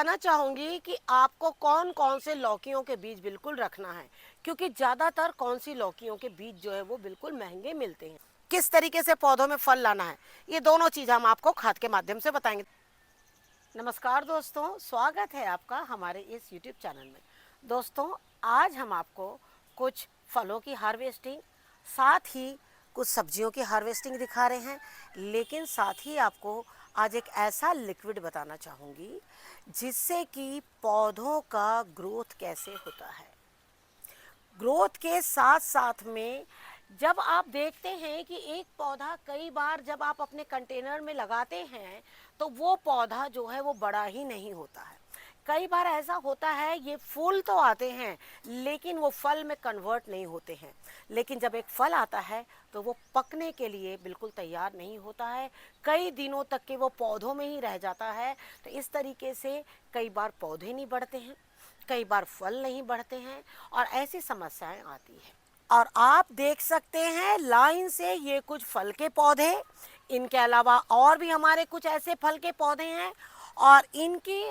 बताना चाहूँगी कि आपको कौन कौन से लौकियों के बीज बिल्कुल रखना है, क्योंकि ज़्यादातर कौन सी लौकियों के बीज जो है वो बिल्कुल महंगे मिलते हैं। किस तरीके से पौधों में फल लाना है, ये दोनों चीज़ हम आपको खाद के माध्यम से बताएंगे। नमस्कार दोस्तों, स्वागत है आपका हमारे इस यूट्यूब चैनल में। दोस्तों, आज हम आपको कुछ फलों की हार्वेस्टिंग, साथ ही कुछ सब्जियों की हार्वेस्टिंग दिखा रहे हैं, लेकिन साथ ही आपको आज एक ऐसा लिक्विड बताना चाहूँगी जिससे कि पौधों का ग्रोथ कैसे होता है। ग्रोथ के साथ साथ में जब आप देखते हैं कि एक पौधा कई बार जब आप अपने कंटेनर में लगाते हैं तो वो पौधा जो है वो बड़ा ही नहीं होता है। कई बार ऐसा होता है ये फूल तो आते हैं लेकिन वो फल में कन्वर्ट नहीं होते हैं। लेकिन जब एक फल आता है तो वो पकने के लिए बिल्कुल तैयार नहीं होता है, कई दिनों तक के वो पौधों में ही रह जाता है। तो इस तरीके से कई बार पौधे नहीं बढ़ते हैं, कई बार फल नहीं बढ़ते हैं और ऐसी समस्याएं आती है। और आप देख सकते हैं लाइन से ये कुछ फल के पौधे, इनके अलावा और भी हमारे कुछ ऐसे फल के पौधे हैं और इनकी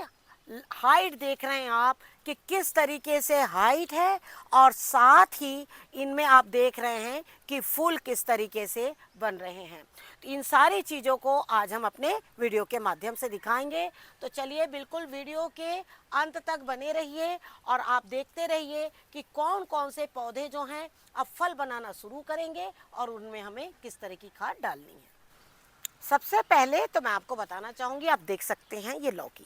हाइट देख रहे हैं आप कि किस तरीके से हाइट है और साथ ही इनमें आप देख रहे हैं कि फूल किस तरीके से बन रहे हैं। तो इन सारी चीज़ों को आज हम अपने वीडियो के माध्यम से दिखाएंगे। तो चलिए बिल्कुल वीडियो के अंत तक बने रहिए और आप देखते रहिए कि कौन कौन से पौधे जो हैं अब फल बनाना शुरू करेंगे और उनमें हमें किस तरह की खाद डालनी है। सबसे पहले तो मैं आपको बताना चाहूँगी, आप देख सकते हैं ये लौकी।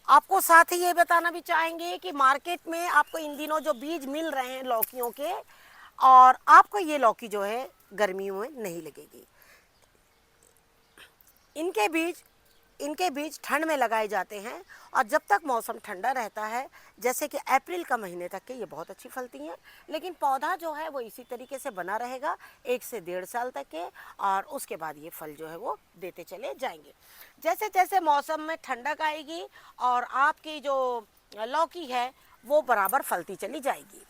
आपको साथ ही ये बताना भी चाहेंगे कि मार्केट में आपको इन दिनों जो बीज मिल रहे हैं लौकियों के, और आपको ये लौकी जो है गर्मियों में नहीं लगेगी। इनके बीज ठंड में लगाए जाते हैं और जब तक मौसम ठंडा रहता है, जैसे कि अप्रैल का महीने तक के, ये बहुत अच्छी फलती हैं। लेकिन पौधा जो है वो इसी तरीके से बना रहेगा 1 से 1.5 साल तक के, और उसके बाद ये फल जो है वो देते चले जाएंगे। जैसे जैसे मौसम में ठंडक आएगी और आपकी जो लौकी है वो बराबर फलती चली जाएगी।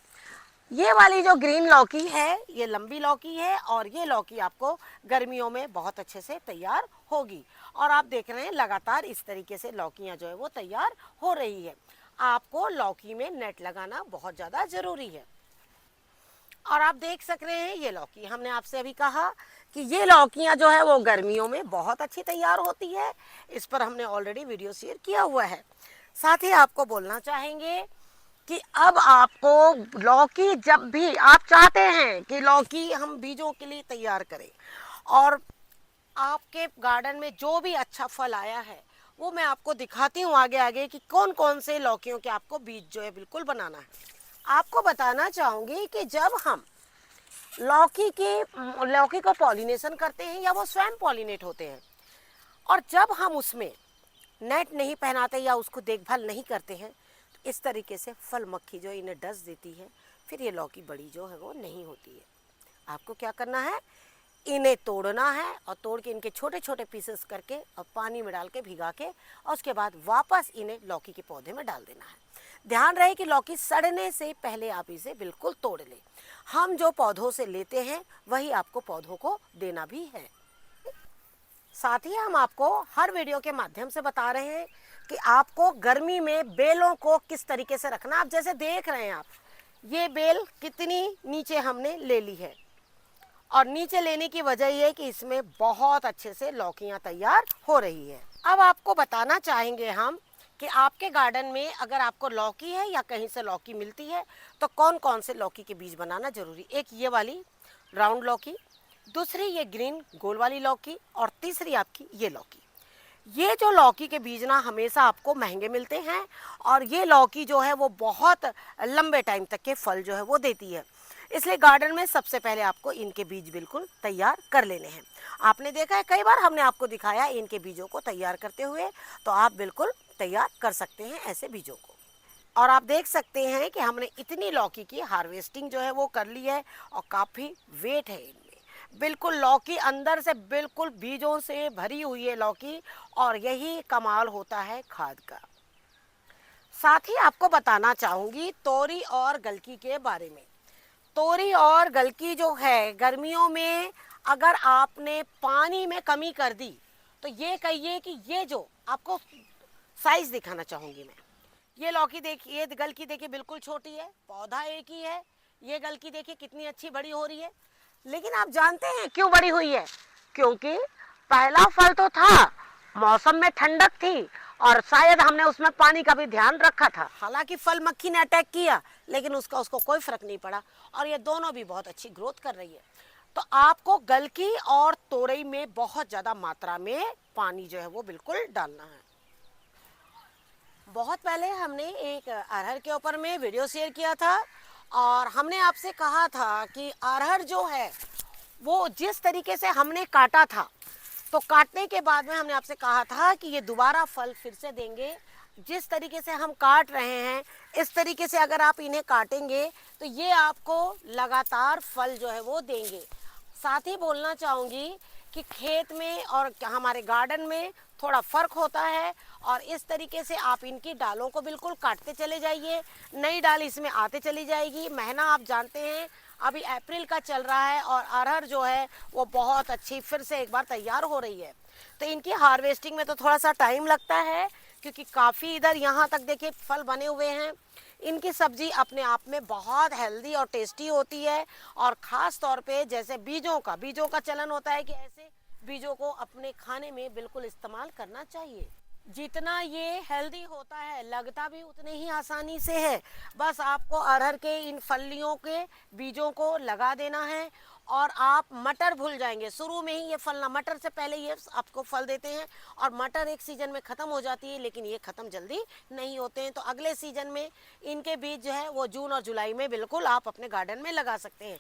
ये वाली जो ग्रीन लौकी है ये लंबी लौकी है और ये लौकी आपको गर्मियों में बहुत अच्छे से तैयार होगी। और आप देख रहे हैं लगातार इस तरीके से लौकियां जो है वो तैयार हो रही है। आपको लौकी में नेट लगाना बहुत ज़्यादा ज़रूरी है। और आप देख सक रहे हैं ये लौकी, हमने आपसे अभी कहा कि ये लौकियां जो है वो गर्मियों में बहुत अच्छी तैयार होती है। इस पर हमने ऑलरेडी वीडियो शेयर किया हुआ है। साथ ही आपको बोलना चाहेंगे कि अब आपको लौकी, जब भी आप चाहते हैं कि लौकी हम बीजों के लिए तैयार करें और आपके गार्डन में जो भी अच्छा फल आया है वो मैं आपको दिखाती हूँ आगे आगे कि कौन कौन से लौकियों के आपको बीज जो है बिल्कुल बनाना है। आपको बताना चाहूँगी कि जब हम लौकी को पॉलिनेशन करते हैं या वो स्वयं पॉलिनेट होते हैं, और जब हम उसमें नेट नहीं पहनाते या उसको देखभाल नहीं करते हैं तो इस तरीके से फल मक्खी जो इन्हें डस देती है, फिर ये लौकी बड़ी जो है वो नहीं होती है। आपको क्या करना है, इन्हें तोड़ना है और तोड़ के इनके छोटे छोटे पीसेस करके और पानी में डाल के भिगा के और उसके बाद वापस इन्हें लौकी के पौधे में डाल देना है। ध्यान रहे कि लौकी सड़ने से पहले आप इसे बिल्कुल तोड़ लें। हम जो पौधों से लेते हैं वही आपको पौधों को देना भी है। साथ ही हम आपको हर वीडियो के माध्यम से बता रहे हैं कि आपको गर्मी में बेलों को किस तरीके से रखना। आप जैसे देख रहे हैं, आप ये बेल कितनी नीचे हमने ले ली है, और नीचे लेने की वजह ये है कि इसमें बहुत अच्छे से लौकियां तैयार हो रही है। अब आपको बताना चाहेंगे हम कि आपके गार्डन में अगर आपको लौकी है या कहीं से लौकी मिलती है तो कौन कौन से लौकी के बीज बनाना जरूरी। एक ये वाली राउंड लौकी, दूसरी ये ग्रीन गोल वाली लौकी, और तीसरी आपकी ये लौकी। ये जो लौकी के बीज ना हमेशा आपको महंगे मिलते हैं और ये लौकी जो है वो बहुत लंबे टाइम तक के फल जो है वो देती है। इसलिए गार्डन में सबसे पहले आपको इनके बीज बिल्कुल तैयार कर लेने हैं। आपने देखा है कई बार हमने आपको दिखाया इनके बीजों को तैयार करते हुए, तो आप बिल्कुल तैयार कर सकते हैं ऐसे बीजों को। और आप देख सकते हैं कि हमने इतनी लौकी की हार्वेस्टिंग जो है वो कर ली है और काफ़ी वेट है इनमें। बिल्कुल लौकी अंदर से बिल्कुल बीजों से भरी हुई है लौकी, और यही कमाल होता है खाद का। साथ ही आपको बताना चाहूँगी तोरी और गलकी के बारे में। तोरी और गलकी जो है गर्मियों में अगर आपने पानी में कमी कर दी तो ये कहिए कि ये जो आपको साइज दिखाना चाहूंगी मैं। ये लौकी देखिए, ये गलकी देखिए बिल्कुल छोटी है, पौधा एक ही है। ये गलकी देखिए कितनी अच्छी बड़ी हो रही है। लेकिन आप जानते हैं क्यों बड़ी हुई है? क्योंकि पहला फल तो था, मौसम में ठंडक थी और शायद हमने उसमें पानी का भी ध्यान रखा था। हालांकि फल मक्खी ने अटैक किया, लेकिन उसको कोई फर्क नहीं पड़ा और ये दोनों भी बहुत अच्छी ग्रोथ कर रही है। तो आपको गलकी और तोरई में बहुत ज़्यादा मात्रा में पानी जो है वो बिल्कुल डालना है। बहुत पहले हमने एक अरहर के ऊपर में वीडियो शेयर किया था और हमने आपसे कहा था कि अरहर जो है वो जिस तरीके से हमने काटा था, तो काटने के बाद में हमने आपसे कहा था कि ये दोबारा फल फिर से देंगे। जिस तरीके से हम काट रहे हैं, इस तरीके से अगर आप इन्हें काटेंगे तो ये आपको लगातार फल जो है वो देंगे। साथ ही बोलना चाहूँगी कि खेत में और हमारे गार्डन में थोड़ा फ़र्क होता है और इस तरीके से आप इनकी डालों को बिल्कुल काटते चले जाइए, नई डाल इसमें आते चली जाएगी। महीना आप जानते हैं अभी अप्रैल का चल रहा है और अरहर जो है वो बहुत अच्छी फिर से एक बार तैयार हो रही है। तो इनकी हार्वेस्टिंग में तो थोड़ा सा टाइम लगता है, क्योंकि काफ़ी इधर यहाँ तक देखिए फल बने हुए हैं। इनकी सब्जी अपने आप में बहुत हेल्दी और टेस्टी होती है और ख़ास तौर पे जैसे बीजों का चलन होता है कि ऐसे बीजों को अपने खाने में बिल्कुल इस्तेमाल करना चाहिए। जितना ये हेल्दी होता है लगता भी उतने ही आसानी से है। बस आपको अरहर के इन फलियों के बीजों को लगा देना है और आप मटर भूल जाएंगे। शुरू में ही ये फलना, मटर से पहले ये आपको फल देते हैं और मटर एक सीजन में ख़त्म हो जाती है, लेकिन ये ख़त्म जल्दी नहीं होते हैं। तो अगले सीजन में इनके बीज जो है वो जून और जुलाई में बिल्कुल आप अपने गार्डन में लगा सकते हैं।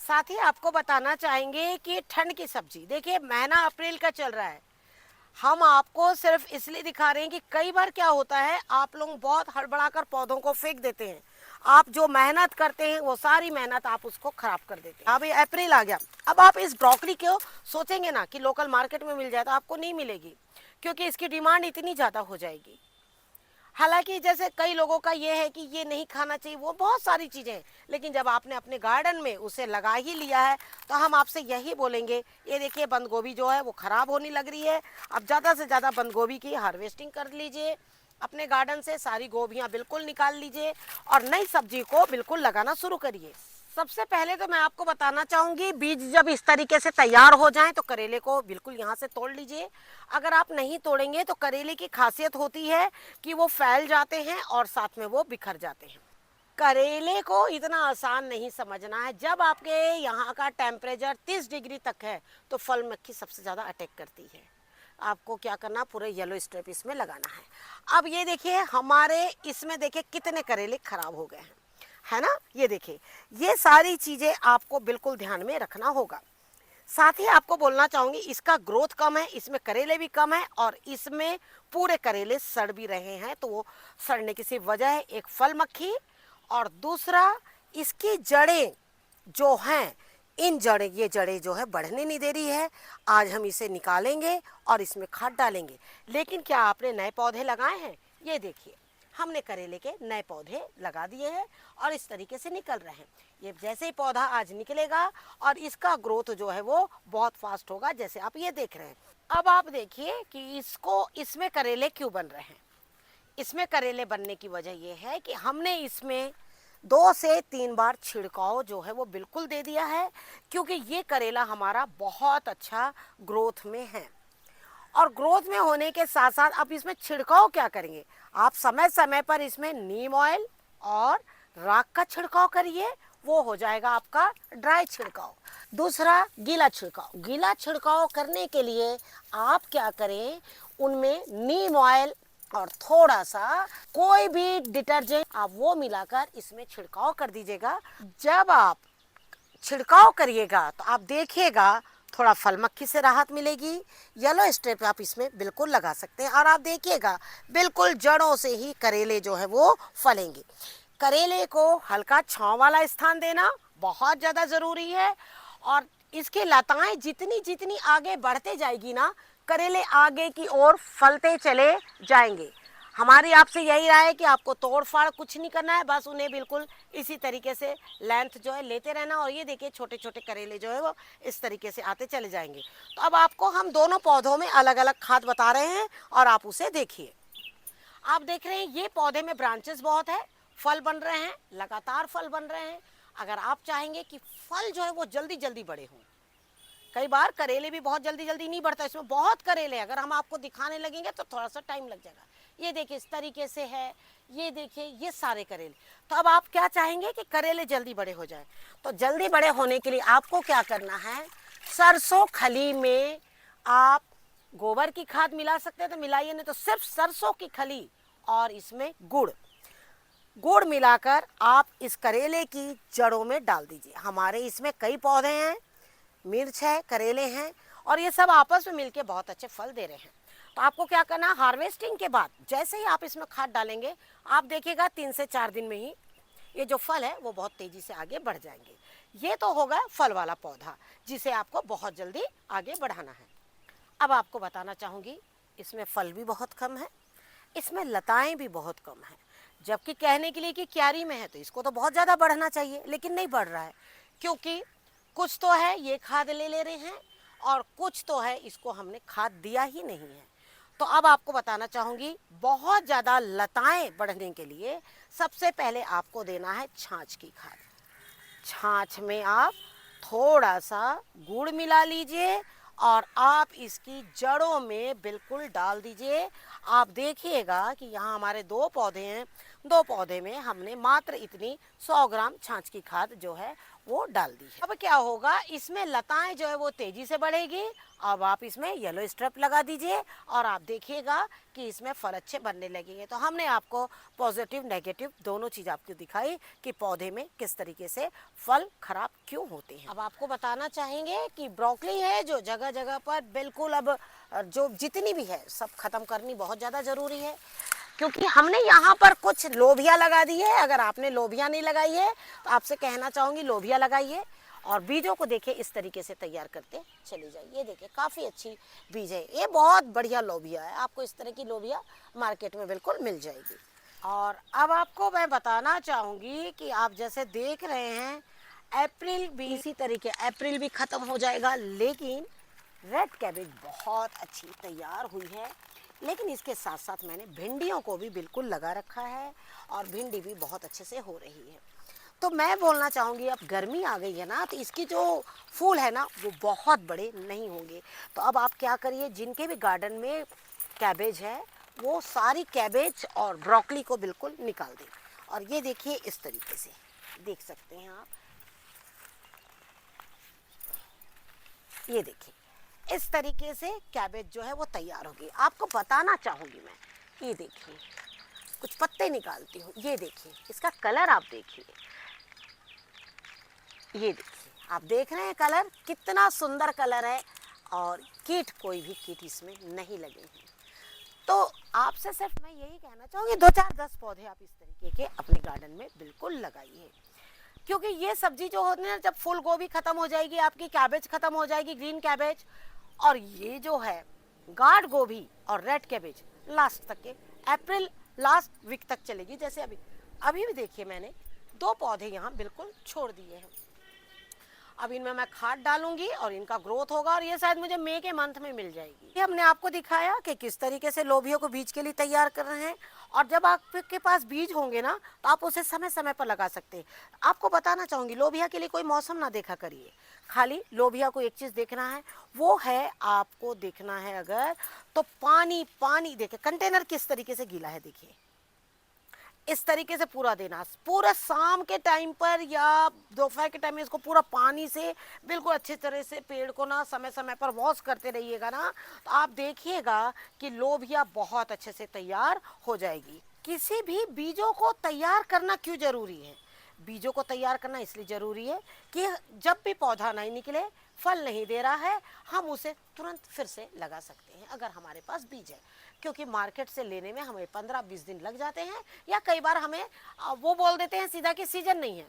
साथ ही आपको बताना चाहेंगे कि ठंड की सब्जी देखिए, महीना अप्रैल का चल रहा है, हम आपको सिर्फ इसलिए दिखा रहे हैं कि कई बार क्या होता है आप लोग बहुत हड़बड़ाकर पौधों को फेंक देते हैं। आप जो मेहनत करते हैं वो सारी मेहनत आप उसको खराब कर देते हैं। अब ये अप्रैल आ गया, अब आप इस ब्रोकली को सोचेंगे ना कि लोकल मार्केट में मिल जाए, तो आपको नहीं मिलेगी, क्योंकि इसकी डिमांड इतनी ज़्यादा हो जाएगी। हालांकि जैसे कई लोगों का ये है कि ये नहीं खाना चाहिए, वो बहुत सारी चीज़ें हैं, लेकिन जब आपने अपने गार्डन में उसे लगा ही लिया है तो हम आपसे यही बोलेंगे। ये देखिए बंद गोभी जो है वो ख़राब होने लग रही है। अब ज़्यादा से ज़्यादा बंद गोभी की हार्वेस्टिंग कर लीजिए, अपने गार्डन से सारी गोभियाँ बिल्कुल निकाल लीजिए और नई सब्जी को बिल्कुल लगाना शुरू करिए। सबसे पहले तो मैं आपको बताना चाहूँगी, बीज जब इस तरीके से तैयार हो जाएं तो करेले को बिल्कुल यहाँ से तोड़ लीजिए। अगर आप नहीं तोड़ेंगे तो करेले की खासियत होती है कि वो फैल जाते हैं और साथ में वो बिखर जाते हैं। करेले को इतना आसान नहीं समझना है। जब आपके यहाँ का टेम्परेचर 30 डिग्री तक है तो फल मक्खी सबसे ज़्यादा अटैक करती है। आपको क्या करना, पूरे येलो स्ट्रिप इसमें लगाना है। अब ये देखिए हमारे इसमें देखिए कितने करेले खराब हो गए हैं, है ना। ये देखिए, ये सारी चीज़ें आपको बिल्कुल ध्यान में रखना होगा। साथ ही आपको बोलना चाहूँगी इसका ग्रोथ कम है, इसमें करेले भी कम है और इसमें पूरे करेले सड़ भी रहे हैं। तो वो सड़ने की सिर्फ वजह है एक फल मक्खी और दूसरा इसकी जड़ें जो हैं, ये जड़ें जो है बढ़ने नहीं दे रही है। आज हम इसे निकालेंगे और इसमें खाद डालेंगे। लेकिन क्या आपने नए पौधे लगाए हैं? ये देखिए हमने करेले के नए पौधे लगा दिए हैं और इस तरीके से निकल रहे हैं। ये जैसे ही पौधा आज निकलेगा और इसका ग्रोथ जो है वो बहुत फास्ट होगा, जैसे आप ये देख रहे हैं। अब आप देखिए कि इसमें करेले क्यों बन रहे हैं। इसमें करेले बनने की वजह ये है कि हमने इसमें 2 से 3 बार छिड़काव जो है वो बिल्कुल दे दिया है, क्योंकि ये करेला हमारा बहुत अच्छा ग्रोथ में है। और ग्रोथ में होने के साथ साथ आप इसमें छिड़काव क्या करेंगे, आप समय समय पर इसमें नीम ऑयल और राख का छिड़काव करिए, वो हो जाएगा आपका ड्राई छिड़काव। दूसरा गीला छिड़काव करने के लिए आप क्या करें, उनमें नीम ऑयल और थोड़ा सा कोई भी डिटर्जेंट आप वो मिलाकर इसमें छिड़काव कर दीजिएगा। जब आप छिड़काव करिएगा तो आप देखिएगा थोड़ा फल मक्खी से राहत मिलेगी। येलो स्ट्रिप आप इसमें बिल्कुल लगा सकते हैं और आप देखिएगा बिल्कुल जड़ों से ही करेले जो है वो फलेंगे। करेले को हल्का छांव वाला स्थान देना बहुत ज़्यादा ज़रूरी है और इसकी लताएं जितनी आगे बढ़ते जाएगी ना, करेले आगे की ओर फलते चले जाएंगे। हमारी आपसे यही राय है कि आपको तोड़ फाड़ कुछ नहीं करना है, बस उन्हें बिल्कुल इसी तरीके से लेंथ जो है लेते रहना। और ये देखिए छोटे छोटे करेले जो है वो इस तरीके से आते चले जाएंगे। तो अब आपको हम दोनों पौधों में अलग अलग खाद बता रहे हैं और आप उसे देखिए। आप देख रहे हैं ये पौधे में ब्रांचेस बहुत है, फल बन रहे हैं, लगातार फल बन रहे हैं। अगर आप चाहेंगे कि फल जो है वो जल्दी जल्दी बड़े हों, कई बार करेले भी बहुत जल्दी जल्दी नहीं बढ़ता, इसमें बहुत करेले, अगर हम आपको दिखाने लगेंगे तो थोड़ा सा टाइम लग जाएगा। ये देखिए इस तरीके से है, ये देखिए ये सारे करेले। तो अब आप क्या चाहेंगे कि करेले जल्दी बड़े हो जाए, तो जल्दी बड़े होने के लिए आपको क्या करना है, सरसों खली में आप गोबर की खाद मिला सकते हैं तो मिलाइए, नहीं तो सिर्फ सरसों की खली और इसमें गुड़ मिलाकर आप इस करेले की जड़ों में डाल दीजिए। हमारे इसमें कई पौधे हैं, मिर्च है, करेले हैं, और ये सब आपस में मिलके बहुत अच्छे फल दे रहे हैं। तो आपको क्या करना, हार्वेस्टिंग के बाद जैसे ही आप इसमें खाद डालेंगे, आप देखिएगा 3 से 4 दिन में ही ये जो फल है वो बहुत तेजी से आगे बढ़ जाएंगे। ये तो होगा फल वाला पौधा जिसे आपको बहुत जल्दी आगे बढ़ाना है। अब आपको बताना चाहूँगी, इसमें फल भी बहुत कम है, इसमें लताएं भी बहुत कम है। जबकि कहने के लिए कि क्यारी में है तो इसको तो बहुत ज़्यादा बढ़ना चाहिए, लेकिन नहीं बढ़ रहा है, क्योंकि कुछ तो है ये खाद ले रहे हैं और कुछ तो है इसको हमने खाद दिया ही नहीं है। तो अब आपको बताना चाहूँगी, बहुत ज़्यादा लताएं बढ़ने के लिए सबसे पहले आपको देना है छाछ की खाद। छाछ में आप थोड़ा सा गुड़ मिला लीजिए और आप इसकी जड़ों में बिल्कुल डाल दीजिए। आप देखिएगा कि यहाँ हमारे 2 पौधे हैं, 2 पौधे में हमने मात्र इतनी 100 ग्राम छाछ की खाद जो है वो डाल दी है। अब क्या होगा, इसमें लताएं जो है वो तेजी से बढ़ेगी। अब आप इसमें येलो स्ट्रिप लगा दीजिए और आप देखिएगा कि इसमें फल अच्छे बनने लगेंगे। तो हमने आपको पॉजिटिव नेगेटिव दोनों चीज़ आपको दिखाई कि पौधे में किस तरीके से फल खराब क्यों होते हैं। अब आपको बताना चाहेंगे कि ब्रोकली है जो जगह जगह पर बिल्कुल अब जो जितनी भी है सब खत्म करनी बहुत ज़्यादा ज़रूरी है, क्योंकि हमने यहाँ पर कुछ लोबिया लगा दी है। अगर आपने लोबिया नहीं लगाई है तो आपसे कहना चाहूँगी लोबिया लगाइए और बीजों को देखिए इस तरीके से तैयार करते चली जाइए। ये देखिए काफ़ी अच्छी बीज है, ये बहुत बढ़िया लोबिया है, आपको इस तरह की लोबिया मार्केट में बिल्कुल मिल जाएगी। और अब आपको मैं बताना चाहूँगी कि आप जैसे देख रहे हैं अप्रैल भी इसी तरीके, अप्रैल भी ख़त्म हो जाएगा, लेकिन रेड कैबेज बहुत अच्छी तैयार हुई है। लेकिन इसके साथ साथ मैंने भिंडियों को भी बिल्कुल लगा रखा है और भिंडी भी बहुत अच्छे से हो रही है। तो मैं बोलना चाहूँगी, अब गर्मी आ गई है ना, तो इसकी जो फूल है ना वो बहुत बड़े नहीं होंगे। तो अब आप क्या करिए, जिनके भी गार्डन में कैबेज है वो सारी कैबेज और ब्रोकली को बिल्कुल निकाल दें। और ये देखिए इस तरीके से देख सकते हैं आप, ये देखिए इस तरीके से कैबेज जो है वो तैयार होगी। आपको बताना चाहूँगी मैं, ये देखिए कुछ पत्ते निकालती हूँ, ये देखिए इसका कलर आप देखिए, ये देखिए आप देख रहे हैं कलर कितना सुंदर कलर है और कीट, कोई भी कीट इसमें नहीं लगे हैं। तो आपसे सिर्फ मैं यही कहना चाहूँगी 2 4 10 पौधे आप इस तरीके के अपने गार्डन में बिल्कुल लगाइए, क्योंकि ये सब्जी जो होती है ना, जब फूल गोभी खत्म हो जाएगी, आपकी कैबेज खत्म हो जाएगी, ग्रीन कैबेज, और ये जो है गार्ड गोभी और रेड कैबेज लास्ट तक के अप्रैल लास्ट वीक तक चलेगी। जैसे अभी भी देखिए मैंने 2 पौधे यहाँ बिल्कुल छोड़ दिए हैं। अब इनमें मैं खाद डालूंगी और इनका ग्रोथ होगा और ये शायद मुझे मई के मंथ में मिल जाएगी। ये हमने आपको दिखाया कि किस तरीके से लोबिया को बीज के लिए तैयार कर रहे हैं, और जब आपके पास बीज होंगे ना तो आप उसे समय समय पर लगा सकते हैं। आपको बताना चाहूँगी, लोबिया के लिए कोई मौसम ना देखा करिए, खाली लोबिया को एक चीज़ देखना है, वो है आपको देखना है अगर तो पानी, पानी देखिए कंटेनर किस तरीके से गीला है, देखिए इस तरीके से पूरा देना। पूरा शाम के टाइम पर या दोपहर के टाइम में इसको पूरा पानी से बिल्कुल अच्छी तरह से पेड़ को ना समय समय पर वॉश करते रहिएगा ना, तो आप देखिएगा कि लोबिया बहुत अच्छे से तैयार हो जाएगी। किसी भी बीजों को तैयार करना क्यों ज़रूरी है, बीजों को तैयार करना इसलिए ज़रूरी है कि जब भी पौधा नहीं निकले, फल नहीं दे रहा है, हम उसे तुरंत फिर से लगा सकते हैं अगर हमारे पास बीज है। क्योंकि मार्केट से लेने में हमें 15-20 दिन लग जाते हैं, या कई बार हमें वो बोल देते हैं सीधा कि सीजन नहीं है।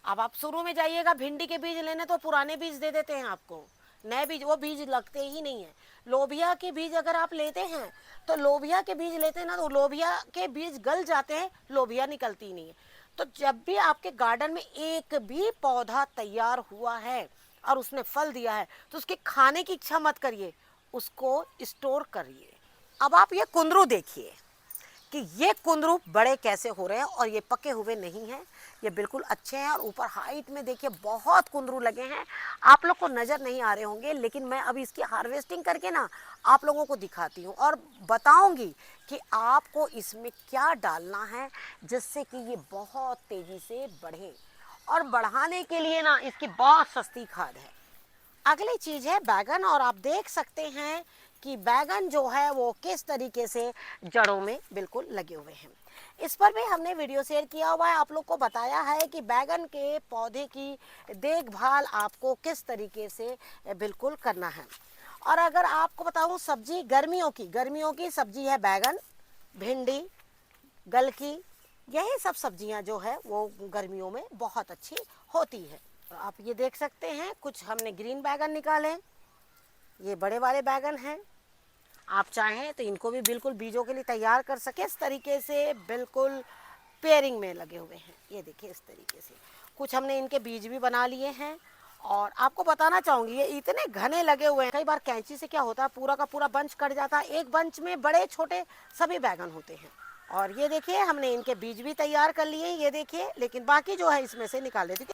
अब आप शुरू में जाइएगा भिंडी के बीज लेने तो पुराने बीज दे देते हैं आपको, नए बीज, वो बीज लगते ही नहीं है। लोबिया के बीज अगर आप लेते हैं तो लोबिया के बीज लेते हैं ना, तो लोबिया के बीज गल जाते हैं, लोबिया निकलती ही नहीं है। तो जब भी आपके गार्डन में एक भी पौधा तैयार हुआ है और उसने फल दिया है तो उसके खाने की इच्छा मत करिए, उसको स्टोर करिए। अब आप ये कुंदरू देखिए कि ये कुंदरू बड़े कैसे हो रहे हैं और ये पके हुए नहीं हैं, ये बिल्कुल अच्छे हैं। और ऊपर हाइट में देखिए बहुत कुंदरू लगे हैं, आप लोग को नज़र नहीं आ रहे होंगे, लेकिन मैं अभी इसकी हार्वेस्टिंग करके ना आप लोगों को दिखाती हूँ और बताऊँगी कि आपको इसमें क्या डालना है जिससे कि ये बहुत तेज़ी से बढ़ें। और बढ़ाने के लिए ना इसकी बहुत सस्ती खाद है। अगली चीज़ है बैगन, और आप देख सकते हैं कि बैगन जो है वो किस तरीके से जड़ों में बिल्कुल लगे हुए हैं। इस पर भी हमने वीडियो शेयर किया हुआ है, आप लोग को बताया है कि बैगन के पौधे की देखभाल आपको किस तरीके से बिल्कुल करना है। और अगर आपको बताऊं सब्जी गर्मियों की सब्जी है बैगन, भिंडी, गलकी, यही सब सब्जियां जो है वो गर्मियों में बहुत अच्छी होती है। और आप ये देख सकते हैं कुछ हमने ग्रीन बैगन निकाले, ये बड़े वाले बैगन हैं। आप चाहें तो इनको भी बिल्कुल बीजों के लिए तैयार कर सके, इस तरीके से बिल्कुल पेयरिंग में लगे हुए हैं। ये देखिए इस तरीके से कुछ हमने इनके बीज भी बना लिए हैं। और आपको बताना चाहूँगी ये इतने घने लगे हुए हैं, कई बार कैंची से क्या होता है पूरा का पूरा बंच कट जाता है, एक बंच में बड़े छोटे सभी बैगन होते हैं। और ये देखिए हमने इनके बीज भी तैयार कर लिए, ये देखिए, लेकिन बाकी जो है इसमें से निकाल देते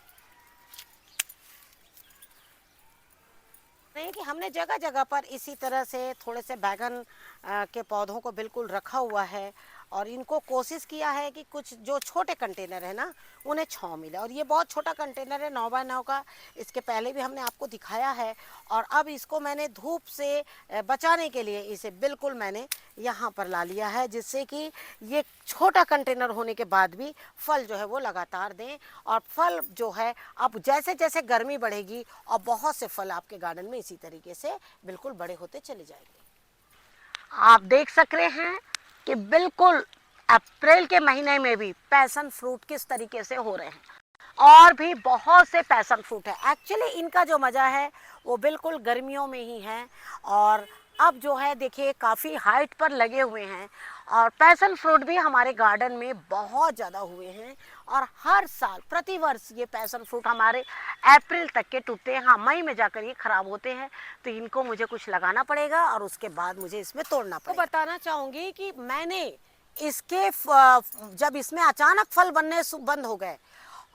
नहीं कि हमने जगह जगह पर इसी तरह से थोड़े से बैगन के पौधों को बिल्कुल रखा हुआ है। और इनको कोशिश किया है कि कुछ जो छोटे कंटेनर है ना उन्हें छांव मिले। और ये बहुत छोटा कंटेनर है 9x9 का, इसके पहले भी हमने आपको दिखाया है। और अब इसको मैंने धूप से बचाने के लिए इसे बिल्कुल मैंने यहाँ पर ला लिया है, जिससे कि ये छोटा कंटेनर होने के बाद भी फल जो है वो लगातार दें। और फल जो है अब जैसे जैसे गर्मी बढ़ेगी और बहुत से फल आपके गार्डन में इसी तरीके से बिल्कुल बड़े होते चले जाएंगे। आप देख सक रहे हैं कि बिल्कुल अप्रैल के महीने में भी पैशन फ्रूट किस तरीके से हो रहे हैं। और भी बहुत से पैशन फ्रूट है, एक्चुअली इनका जो मज़ा है वो बिल्कुल गर्मियों में ही है। और अब जो है देखिए काफ़ी हाइट पर लगे हुए हैं। और पैशन फ्रूट भी हमारे गार्डन में बहुत ज़्यादा हुए हैं। और हर साल प्रतिवर्ष ये पैशन फ्रूट हमारे अप्रैल तक के टूटते हैं। हाँ, मई में जाकर ये ख़राब होते हैं, तो इनको मुझे कुछ लगाना पड़ेगा और उसके बाद मुझे इसमें तोड़ना पड़ेगा। तो बताना चाहूँगी कि मैंने इसके जब इसमें अचानक फल बनने बंद हो गए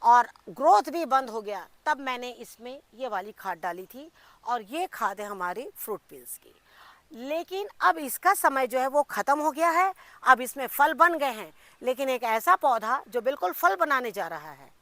और ग्रोथ भी बंद हो गया, तब मैंने इसमें ये वाली खाद डाली थी। और ये खाद है हमारी फ्रूट पील्स की। लेकिन अब इसका समय जो है वो ख़त्म हो गया है, अब इसमें फल बन गए हैं। लेकिन एक ऐसा पौधा जो बिल्कुल फल बनाने जा रहा है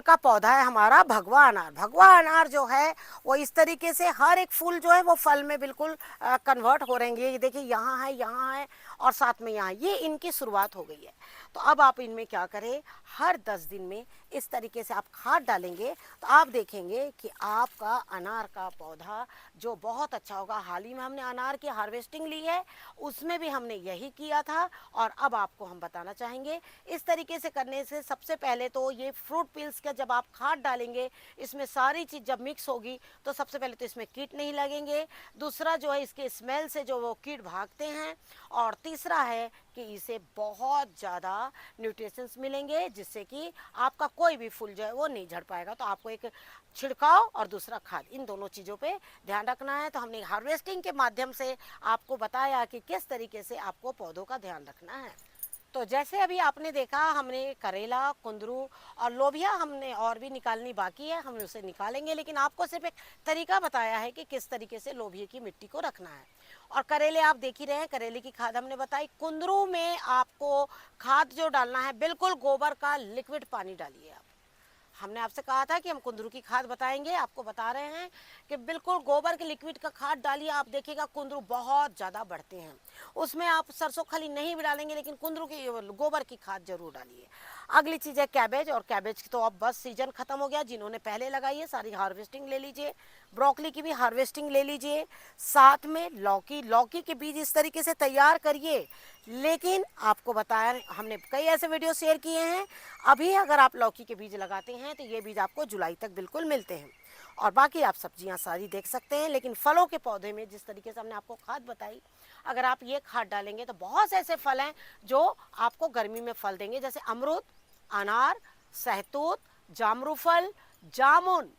का पौधा है हमारा भगवा अनार। भगवा अनार जो है वो इस तरीके से हर एक फूल जो है वो फल में बिल्कुल कन्वर्ट हो रहे हैं। ये देखिए यहाँ है और साथ में यहाँ, ये इनकी शुरुआत हो गई है। तो अब आप इनमें क्या करें, हर 10 दिन में इस तरीके से आप खाद डालेंगे तो आप देखेंगे कि आपका अनार का पौधा जो बहुत अच्छा होगा। हाल ही में हमने अनार की हार्वेस्टिंग ली है, उसमें भी हमने यही किया था। और अब आपको हम बताना चाहेंगे इस तरीके से करने से सबसे पहले तो ये फ्रूट पील्स का जब आप खाद डालेंगे, इसमें सारी चीज़ जब मिक्स होगी तो सबसे पहले तो इसमें कीट नहीं लगेंगे, दूसरा जो है इसके स्मेल से जो वो कीट भागते हैं, और तीसरा है कि इसे बहुत ज़्यादा न्यूट्रिशंस मिलेंगे जिससे कि आपका कोई भी फूल जो है वो नहीं झड़ पाएगा। तो आपको एक छिड़काव और दूसरा खाद, इन दोनों चीज़ों पे ध्यान रखना है। तो हमने हार्वेस्टिंग के माध्यम से आपको बताया कि किस तरीके से आपको पौधों का ध्यान रखना है। तो जैसे अभी आपने देखा हमने करेला, कुंदरू और लोबिया हमने और भी निकालनी बाकी है, हम उसे निकालेंगे। लेकिन आपको सिर्फ एक तरीका बताया है कि किस तरीके से लोबिया की मिट्टी को रखना है। और करेले आप देख ही रहे हैं, करेले की खाद हमने बताई। कुंदरू में आपको खाद जो डालना है बिल्कुल गोबर का लिक्विड पानी डालिए आप। हमने आपसे कहा था कि हम कुंदरू की खाद बताएंगे, आपको बता रहे हैं कि बिल्कुल गोबर के लिक्विड का खाद डालिए। आप देखिएगा कुंदरू बहुत ज़्यादा बढ़ते हैं। उसमें आप सरसों खली नहीं भी डालेंगे लेकिन कुंदरू की गोबर की खाद जरूर डालिए। अगली चीज़ है कैबेज, और कैबेज की तो अब बस सीजन खत्म हो गया। जिन्होंने पहले लगाई है सारी हार्वेस्टिंग ले लीजिए, ब्रोकली की भी हार्वेस्टिंग ले लीजिए, साथ में लौकी के बीज इस तरीके से तैयार करिए। लेकिन आपको बताया हमने कई ऐसे वीडियो शेयर किए हैं, अभी अगर आप लौकी के बीज लगाते हैं तो ये बीज आपको जुलाई तक बिल्कुल मिलते हैं। और बाकी आप सब्जियां सारी देख सकते हैं। लेकिन फलों के पौधे में जिस तरीके से हमने आपको खाद बताई, अगर आप ये खाद डालेंगे तो बहुत से ऐसे फल हैं जो आपको गर्मी में फल देंगे, जैसे अमरूद, अनार, सहतूत, जामरू फल, जामुन।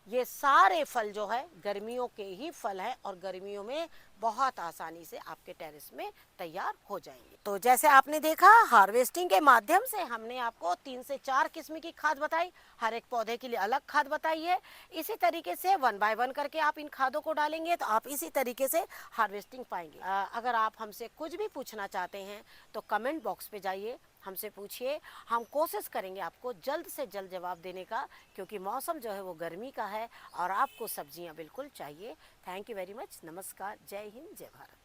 ये सारे फल जो है गर्मियों के ही फल हैं और गर्मियों में बहुत आसानी से आपके टेरेस में तैयार हो जाएंगे। तो जैसे आपने देखा, हार्वेस्टिंग के माध्यम से हमने आपको 3 से 4 किस्म की खाद बताई, हर एक पौधे के लिए अलग खाद बताई है। इसी तरीके से 1 बाय 1 करके आप इन खादों को डालेंगे तो आप इसी तरीके से हार्वेस्टिंग पाएंगे। अगर आप हमसे कुछ भी पूछना चाहते हैं तो कमेंट बॉक्स पे जाइए, हमसे पूछिए। हम कोशिश करेंगे आपको जल्द से जल्द जवाब देने का, क्योंकि मौसम जो है वो गर्मी का है और आपको सब्जियां बिल्कुल चाहिए। Thank you very much. नमस्कार, जय हिंद, जय भारत।